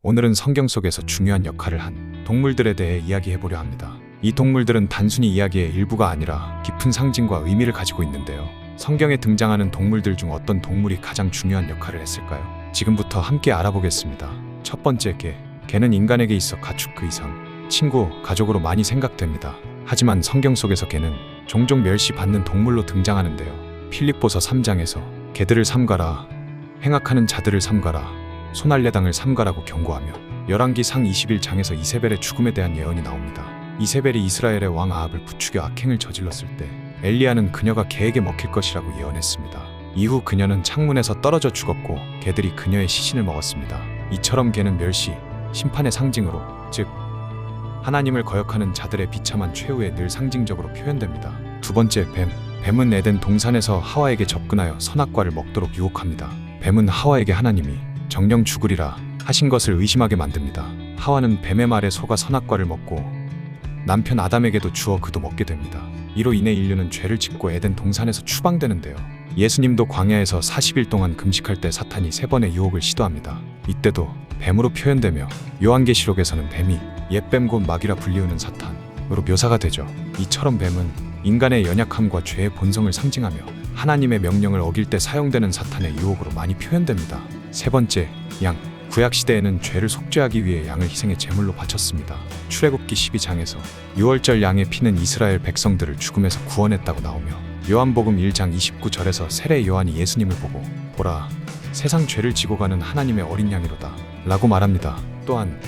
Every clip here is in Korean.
오늘은 성경 속에서 중요한 역할을 한 동물들에 대해 이야기해보려 합니다. 이 동물들은 단순히 이야기의 일부가 아니라 깊은 상징과 의미를 가지고 있는데요. 성경에 등장하는 동물들 중 어떤 동물이 가장 중요한 역할을 했을까요? 지금부터 함께 알아보겠습니다. 첫 번째, 개. 개는 인간에게 있어 가축 그 이상, 친구, 가족으로 많이 생각됩니다. 하지만 성경 속에서 개는 종종 멸시받는 동물로 등장하는데요. 필립보서 3장에서 개들을 삼가라, 행악하는 자들을 삼가라, 손할례당을 삼가라고 경고하며 열왕기상 21장에서 이세벨의 죽음에 대한 예언이 나옵니다. 이세벨이 이스라엘의 왕 아합을 부추겨 악행을 저질렀을 때 엘리야는 그녀가 개에게 먹힐 것이라고 예언했습니다. 이후 그녀는 창문에서 떨어져 죽었고 개들이 그녀의 시신을 먹었습니다. 이처럼 개는 멸시, 심판의 상징으로, 즉 하나님을 거역하는 자들의 비참한 최후에 늘 상징적으로 표현됩니다. 두 번째, 뱀. 뱀은 에덴 동산에서 하와에게 접근하여 선악과를 먹도록 유혹합니다. 뱀은 하와에게 하나님이 정령 죽으리라 하신 것을 의심하게 만듭니다. 하와는 뱀의 말에 속아 선악과를 먹고 남편 아담에게도 주어 그도 먹게 됩니다. 이로 인해 인류는 죄를 짓고 에덴 동산에서 추방되는데요. 예수님도 광야에서 40일 동안 금식할 때 사탄이 3번의 유혹을 시도합니다. 이때도 뱀으로 표현되며 요한계시록에서는 뱀이 옛뱀 곧 마귀라 불리우는 사탄으로 묘사가 되죠. 이처럼 뱀은 인간의 연약함과 죄의 본성을 상징하며 하나님의 명령을 어길 때 사용되는 사탄의 유혹으로 많이 표현됩니다. 세 번째, 양. 구약시대에는 죄를 속죄하기 위해 양을 희생의 제물로 바쳤습니다. 출애굽기 12장에서 6월절 양의 피는 이스라엘 백성들을 죽음에서 구원했다고 나오며 요한복음 1장 29절에서 세례 요한이 예수님을 보고 보라, 세상 죄를 지고 가는 하나님의 어린 양이로다 라고 말합니다. 또한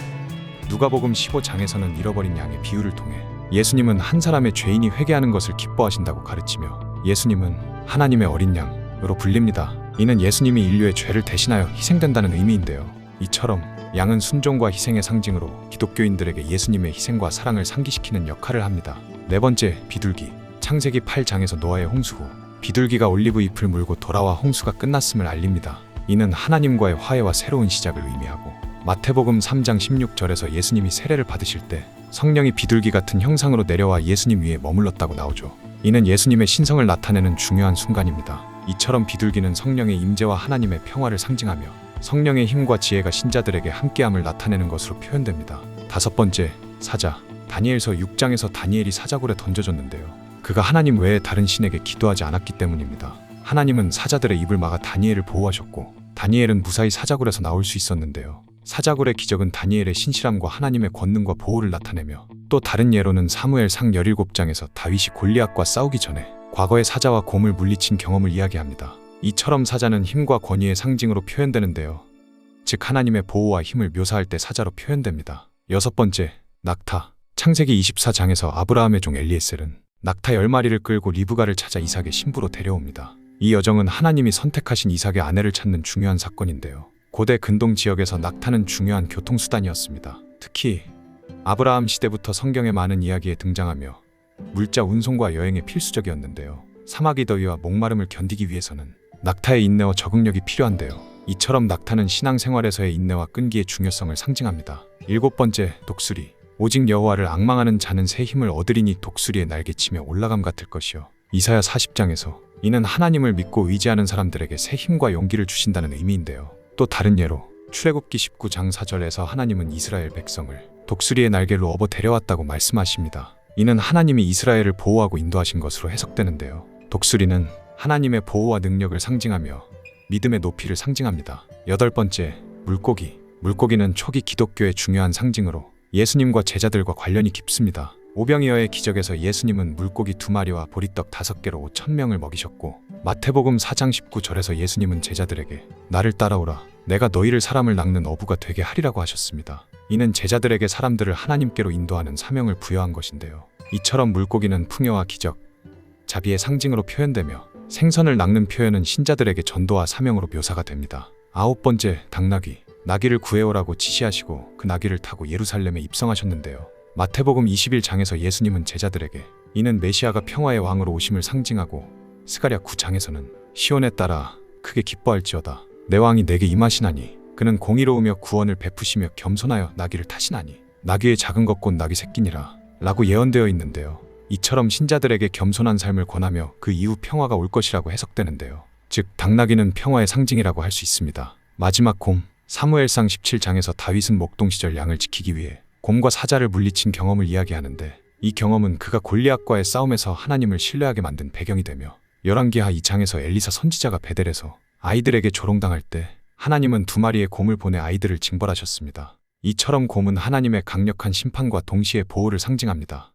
누가복음 15장에서는 잃어버린 양의 비유를 통해 예수님은 한 사람의 죄인이 회개하는 것을 기뻐하신다고 가르치며 예수님은 하나님의 어린 양으로 불립니다. 이는 예수님이 인류의 죄를 대신하여 희생된다는 의미인데요. 이처럼 양은 순종과 희생의 상징으로 기독교인들에게 예수님의 희생과 사랑을 상기시키는 역할을 합니다. 네 번째, 비둘기. 창세기 8장에서 노아의 홍수 후 비둘기가 올리브 잎을 물고 돌아와 홍수가 끝났음을 알립니다. 이는 하나님과의 화해와 새로운 시작을 의미하고 마태복음 3장 16절에서 예수님이 세례를 받으실 때 성령이 비둘기 같은 형상으로 내려와 예수님 위에 머물렀다고 나오죠. 이는 예수님의 신성을 나타내는 중요한 순간입니다. 이처럼 비둘기는 성령의 임재와 하나님의 평화를 상징하며 성령의 힘과 지혜가 신자들에게 함께함을 나타내는 것으로 표현됩니다. 다섯 번째, 사자. 다니엘서 6장에서 다니엘이 사자굴에 던져졌는데요. 그가 하나님 외에 다른 신에게 기도하지 않았기 때문입니다. 하나님은 사자들의 입을 막아 다니엘을 보호하셨고 다니엘은 무사히 사자굴에서 나올 수 있었는데요. 사자굴의 기적은 다니엘의 신실함과 하나님의 권능과 보호를 나타내며 또 다른 예로는 사무엘상 17장에서 다윗이 골리앗과 싸우기 전에 과거의 사자와 곰을 물리친 경험을 이야기합니다. 이처럼 사자는 힘과 권위의 상징으로 표현되는데요. 즉 하나님의 보호와 힘을 묘사할 때 사자로 표현됩니다. 여섯 번째, 낙타. 창세기 24장에서 아브라함의 종 엘리에셀은 낙타 10마리를 끌고 리브가를 찾아 이삭의 신부로 데려옵니다. 이 여정은 하나님이 선택하신 이삭의 아내를 찾는 중요한 사건인데요. 고대 근동 지역에서 낙타는 중요한 교통수단이었습니다. 특히 아브라함 시대부터 성경의 많은 이야기에 등장하며 물자 운송과 여행에 필수적이었는데요. 사막의 더위와 목마름을 견디기 위해서는 낙타의 인내와 적응력이 필요한데요. 이처럼 낙타는 신앙생활에서의 인내와 끈기의 중요성을 상징합니다. 일곱 번째, 독수리. 오직 여호와를 앙망하는 자는 새 힘을 얻으리니 독수리의 날개치며 올라감 같을 것이요. 이사야 40장에서 이는 하나님을 믿고 의지하는 사람들에게 새 힘과 용기를 주신다는 의미인데요. 또 다른 예로 출애굽기 19장 4절에서 하나님은 이스라엘 백성을 독수리의 날개로 업어 데려왔다고 말씀하십니다. 이는 하나님이 이스라엘을 보호하고 인도하신 것으로 해석되는데요. 독수리는 하나님의 보호와 능력을 상징하며 믿음의 높이를 상징합니다. 여덟 번째, 물고기. 물고기는 초기 기독교의 중요한 상징으로 예수님과 제자들과 관련이 깊습니다. 오병이어의 기적에서 예수님은 물고기 2마리와 보리떡 5개로 5,000명을 먹이셨고 마태복음 4장 19절에서 예수님은 제자들에게 나를 따라오라 내가 너희를 사람을 낚는 어부가 되게 하리라고 하셨습니다. 이는 제자들에게 사람들을 하나님께로 인도하는 사명을 부여한 것인데요. 이처럼 물고기는 풍요와 기적, 자비의 상징으로 표현되며 생선을 낚는 표현은 신자들에게 전도와 사명으로 묘사가 됩니다. 아홉 번째, 당나귀. 나귀를 구해오라고 지시하시고 그 나귀를 타고 예루살렘에 입성하셨는데요. 마태복음 21장에서 예수님은 제자들에게 이는 메시아가 평화의 왕으로 오심을 상징하고 스가랴 9장에서는 시온에 따라 크게 기뻐할지어다 내 왕이 내게 임하시나니 그는 공의로우며 구원을 베푸시며 겸손하여 나귀를 타시나니 나귀의 작은 것 곧 나귀 새끼니라 라고 예언되어 있는데요. 이처럼 신자들에게 겸손한 삶을 권하며 그 이후 평화가 올 것이라고 해석되는데요. 즉 당나귀는 평화의 상징이라고 할 수 있습니다. 마지막 곰. 사무엘상 17장에서 다윗은 목동 시절 양을 지키기 위해 곰과 사자를 물리친 경험을 이야기하는데, 이 경험은 그가 골리앗과의 싸움에서 하나님을 신뢰하게 만든 배경이 되며, 열왕기하 2장에서 엘리사 선지자가 베델에서 아이들에게 조롱당할 때 하나님은 2마리의 곰을 보내 아이들을 징벌하셨습니다. 이처럼 곰은 하나님의 강력한 심판과 동시에 보호를 상징합니다.